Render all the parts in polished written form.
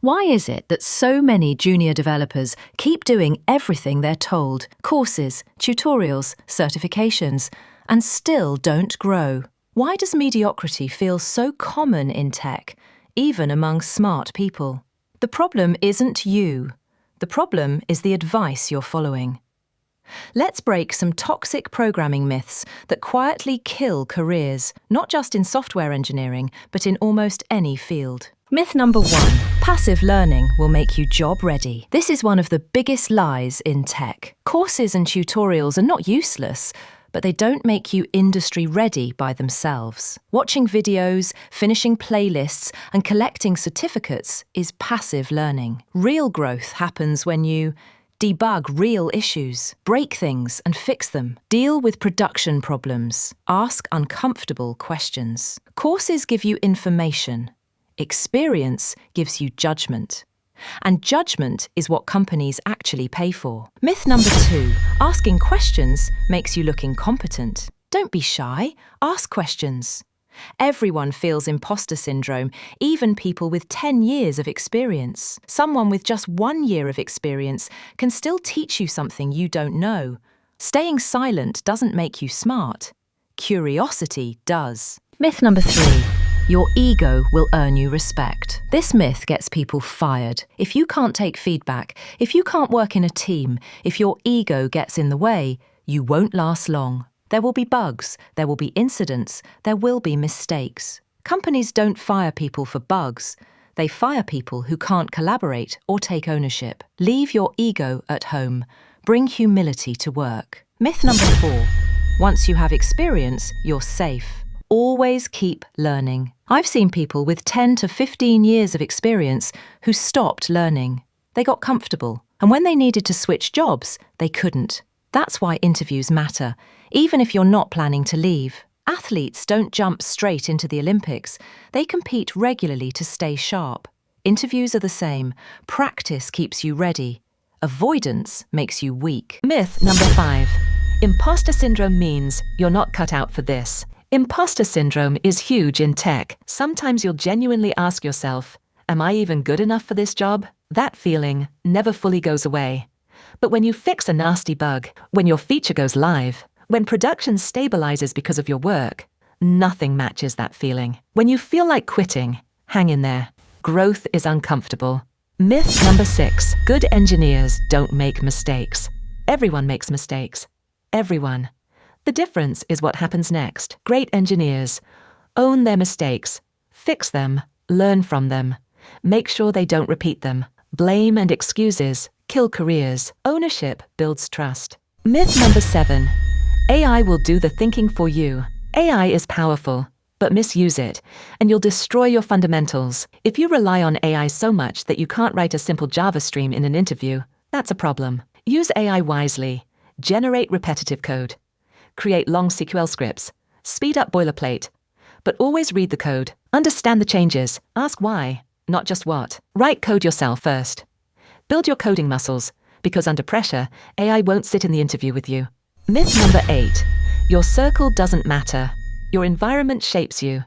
Why is it that so many junior developers keep doing everything they're told, courses, tutorials, certifications, and still don't grow? Why does mediocrity feel so common in tech, even among smart people? The problem isn't you. The problem is the advice you're following. Let's break some toxic programming myths that quietly kill careers, not just in software engineering, but in almost any field. Myth number 1. Passive learning will make you job ready. This is one of the biggest lies in tech. Courses and tutorials are not useless, but they don't make you industry ready by themselves. Watching videos, finishing playlists, and collecting certificates is passive learning. Real growth happens when you debug real issues, break things and fix them, deal with production problems, ask uncomfortable questions. Courses give you information. Experience gives you judgment. And judgment is what companies actually pay for. Myth number 2. Asking questions makes you look incompetent. Don't be shy. Ask questions. Everyone feels imposter syndrome, even people with 10 years of experience. Someone with just 1 year of experience can still teach you something you don't know. Staying silent doesn't make you smart. Curiosity does. Myth number 3. Your ego will earn you respect. This myth gets people fired. If you can't take feedback, if you can't work in a team, if your ego gets in the way, you won't last long. There will be bugs, there will be incidents, there will be mistakes. Companies don't fire people for bugs. They fire people who can't collaborate or take ownership. Leave your ego at home. Bring humility to work. Myth number 4. Once you have experience, you're safe. Always keep learning. I've seen people with 10 to 15 years of experience who stopped learning. They got comfortable, and when they needed to switch jobs, they couldn't. That's why interviews matter, even if you're not planning to leave. Athletes don't jump straight into the Olympics. They compete regularly to stay sharp. Interviews are the same. Practice keeps you ready. Avoidance makes you weak. Myth number 5. Imposter syndrome means you're not cut out for this. Imposter syndrome is huge in tech. Sometimes you'll genuinely ask yourself, am I even good enough for this job? That feeling never fully goes away. But when you fix a nasty bug, when your feature goes live, when production stabilizes because of your work, nothing matches that feeling. When you feel like quitting, hang in there. Growth is uncomfortable. Myth number 6. Good engineers don't make mistakes. Everyone makes mistakes. Everyone. The difference is what happens next. Great engineers own their mistakes, fix them, learn from them, make sure they don't repeat them. Blame and excuses kill careers. Ownership builds trust. Myth number 7. AI will do the thinking for you. AI is powerful, but misuse it, and you'll destroy your fundamentals. If you rely on AI so much that you can't write a simple Java stream in an interview, that's a problem. Use AI wisely. Generate repetitive code. Create long SQL scripts. Speed up boilerplate. But always read the code. Understand the changes. Ask why, not just what. Write code yourself first. Build your coding muscles, because under pressure, AI won't sit in the interview with you. Myth number 8. Your circle doesn't matter. Your environment shapes you.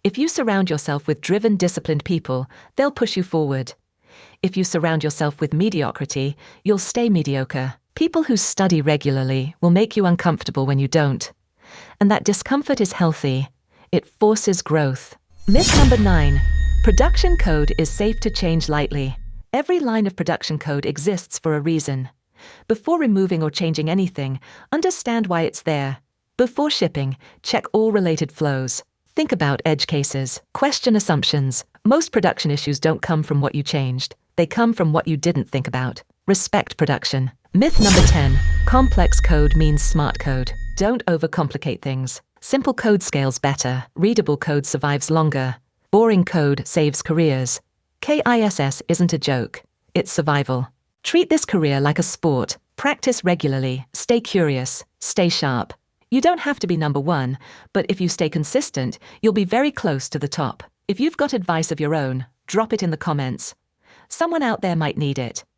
If you surround yourself with driven, disciplined people, they'll push you forward. If you surround yourself with mediocrity, you'll stay mediocre. People who study regularly will make you uncomfortable when you don't. And that discomfort is healthy. It forces growth. Myth number 9. Production code is safe to change lightly. Every line of production code exists for a reason. Before removing or changing anything, understand why it's there. Before shipping, check all related flows. Think about edge cases. Question assumptions. Most production issues don't come from what you changed. They come from what you didn't think about. Respect production. Myth number 10. Complex code means smart code. Don't overcomplicate things. Simple code scales better. Readable code survives longer. Boring code saves careers. KISS isn't a joke. It's survival. Treat this career like a sport. Practice regularly. Stay curious. Stay sharp. You don't have to be number 1, but if you stay consistent, you'll be very close to the top. If you've got advice of your own, drop it in the comments. Someone out there might need it.